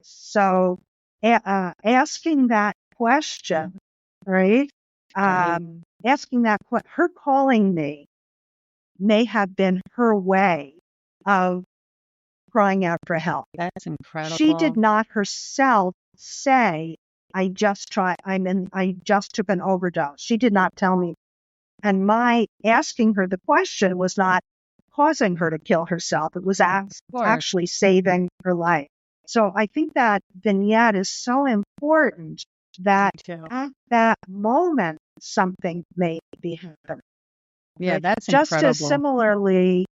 So asking that question, right? Asking that question, her calling me may have been her way of crying out for help. That's incredible. She did not herself say, I just took an overdose. She did not tell me. And my asking her the question was not causing her to kill herself. It was actually saving her life. So I think that vignette is so important that at that moment, something may be happening. Yeah, Right? that's just incredible. As similarly,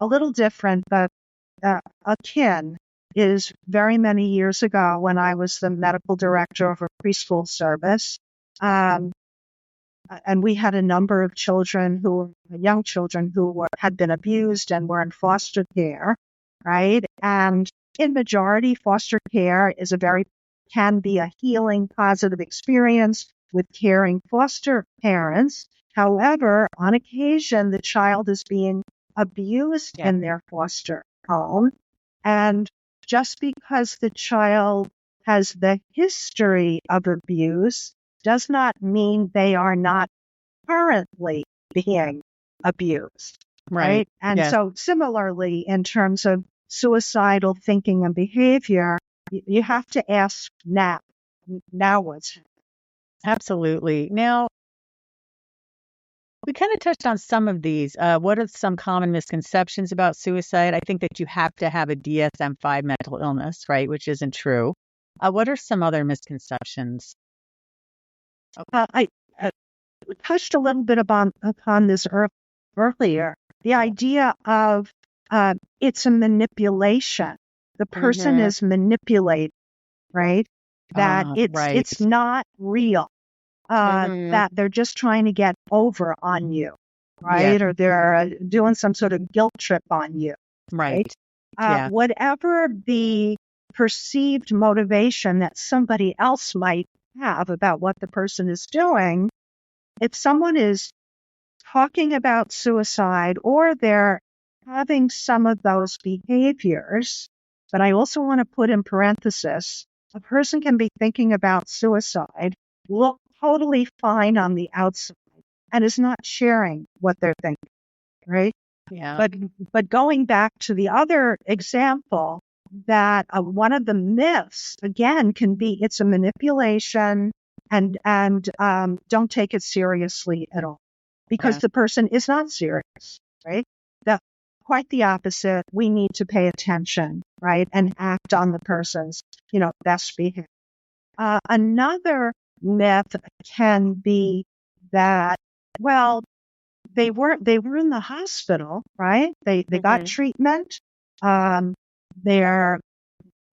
a little different, but akin, is very many years ago when I was the medical director of a preschool service. And we had a number of young children who had been abused and were in foster care, right? And in majority, foster care can be a healing, positive experience with caring foster parents. However, on occasion, the child is being abused in their foster home. And just because the child has the history of abuse does not mean they are not currently being abused. Right. And so similarly, in terms of suicidal thinking and behavior, you have to ask now what's happening. Absolutely. Now, we kind of touched on some of these. What are some common misconceptions about suicide? I think that you have to have a DSM-5 mental illness, right? Which isn't true. What are some other misconceptions? I touched a little bit upon this earlier. The idea of it's a manipulation. The person is manipulated, right? That it's not real. That they're just trying to get over on you, right? Or they're doing some sort of guilt trip on you, right? Whatever the perceived motivation that somebody else might have about what the person is doing, if someone is talking about suicide or they're having some of those behaviors, but I also want to put in parenthesis, a person can be thinking about suicide, look totally fine on the outside, and is not sharing what they're thinking, right? Yeah. But going back to the other example, that one of the myths, again, can be it's a manipulation and don't take it seriously at all. Because the person is not serious, right? Quite the opposite. We need to pay attention, right? And act on the person's, best behavior. Another myth can be that, well, they were in the hospital, right? They got treatment. They're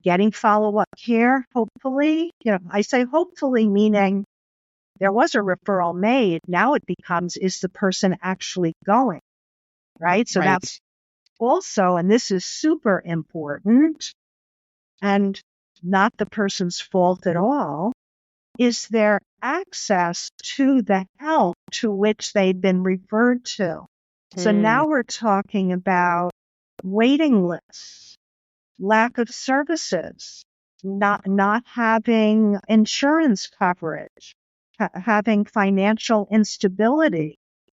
getting follow-up care, hopefully. I say hopefully, meaning there was a referral made. Now it becomes, is the person actually going? Right? So that's also, and this is super important and not the person's fault at all, is there access to the help to which they've been referred to? So now we're talking about waiting lists, lack of services, not having insurance coverage, having financial instability,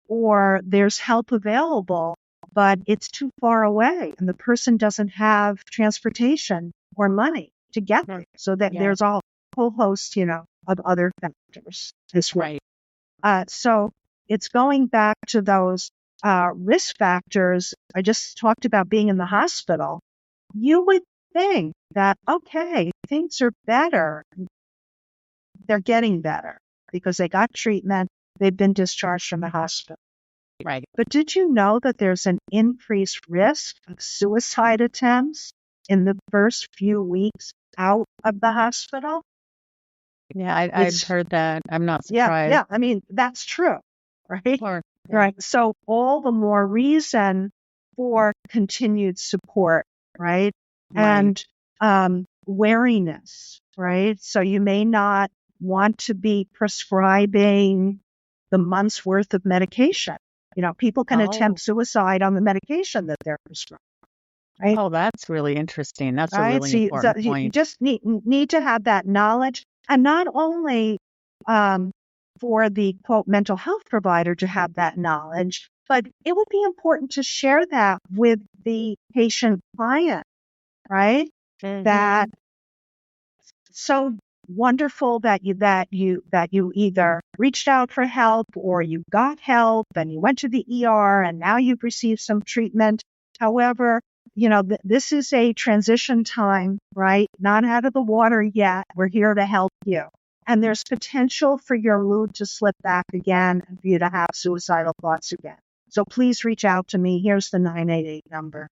or there's help available, but it's too far away and the person doesn't have transportation or money to get there. So that there's a whole host, of other factors as well. So it's going back to those risk factors. I just talked about being in the hospital. You would think that, okay, things are better. They're getting better because they got treatment. They've been discharged from the hospital. Right. But did you know that there's an increased risk of suicide attempts in the first few weeks out of the hospital? Yeah, I've heard that. I'm not surprised. Yeah. I mean, that's true, right? Right. So all the more reason for continued support, right? And wariness, right? So you may not want to be prescribing the month's worth of medication. People can attempt suicide on the medication that they're prescribed. right? Oh, that's really interesting. That's a Right. really So important you point. just need to have that knowledge, and not only um, for the quote mental health provider to have that knowledge, but it would be important to share that with the patient client, right? Hmm. That so wonderful that you either reached out for help or you got help and you went to the ER and now you've received some treatment. However, this is a transition time, right? Not out of the water yet. We're here to help you. And there's potential for your mood to slip back again and for you to have suicidal thoughts again. So please reach out to me. Here's the 988 number.